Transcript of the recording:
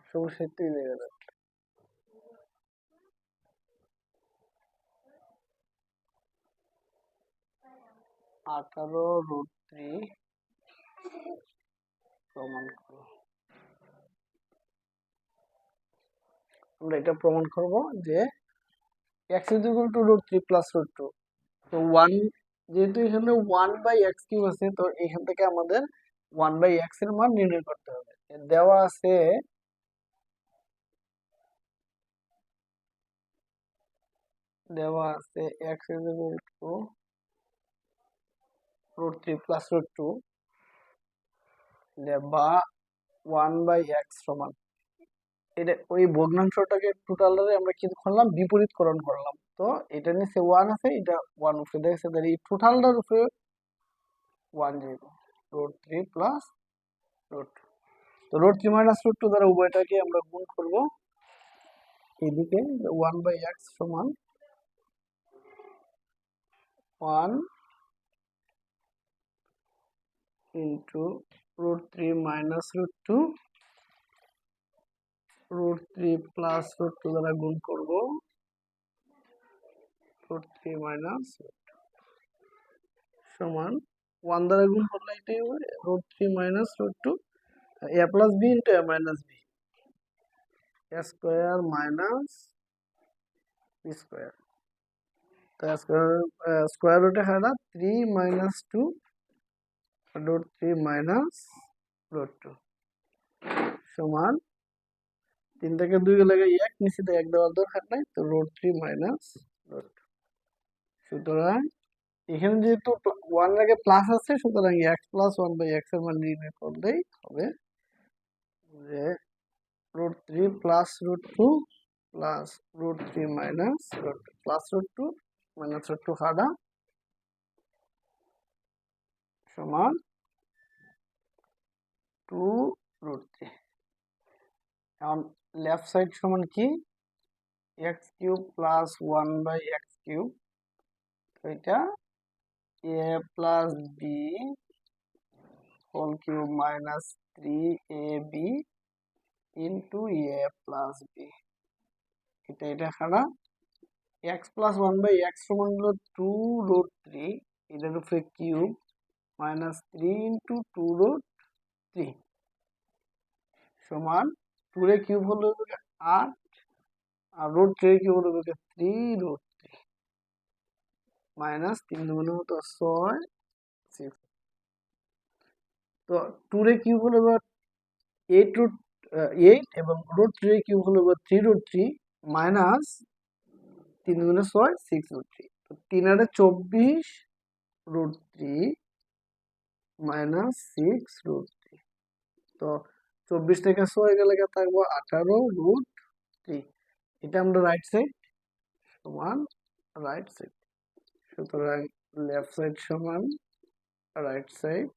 সমস্যা একটু দেখা যাচ্ছে। 18√3 প্রমাণ করো। আমরা এটা প্রমাণ করব যে x = √3 + √2। তো 1 যেহেতু এখানে 1/x³ আছে, তো এখান থেকে আমাদের 1/x এর মান নির্ণয় করতে হবে। দেওয়া আছে x = √3 + √2 বা 1/x সমান, এটা ওই ভগ্নাংশটাকে টোটালটারে আমরা কি করলাম, বিপরীতকরণ করলাম। তো এটা নিচে 1 আছে, এটা 1 উপরে দেখছে, তাহলে এই টোটালটার উপরে 1 যাবে, √3 + √2। তো √3 - √2 দ্বারা উভয়টাকে আমরা গুণ করব। এইদিকে 1/x সমান 1 × √3 - √2, √3 + √2 দ্বারা গুণ করব, √3 - √2 সমান 1 দ্বারা গুণ করলে এটাই হবে √3 - √2, a + b × a - b, a square minus b square. তো স্কয়ার রুটে হয় না 3 - 2 √3 - √2 সমান 3 থেকে 2 গেলে 1, নিচে 1 দেওয়ার দরকার নাই, তো √3 - √2। সুতরাং এখানে যেহেতু 1 এর আগে প্লাস আছে, সুতরাং x + 1/x এর মান নির্ণয় করলেই হবে যে √3 + √2 + √3 - √2 প্লাস √2 -√2 কাটা সমান 2√3। এখন লেফট সাইড সমান কি, x³ + 1/x³, এটা a + b whole cube - 3ab × a + b, এটা খানা x + 1/x সমান হলো 2√3, এটার উপরে কিউব -3 × 2√3 সমান 2 এর কিউব হলো 8, আর √3 এর কিউব হলো 3√3 -3 দুগুণে হতো 6, 6। তো 2 এর কিউব হলো 8 এবং √3 এর কিউব হলো 3√3 মাইনাস 3 দুগুণে 6, 6√3। তো 3 আর 24 √3 -6√3। তো 24 থেকে 6 গেলে থাকবো 18√3। এটা আমরা রাইট সাইড সমান রাইট সাইড, সুতরাং লেফট সাইড সমান রাইট সাইড।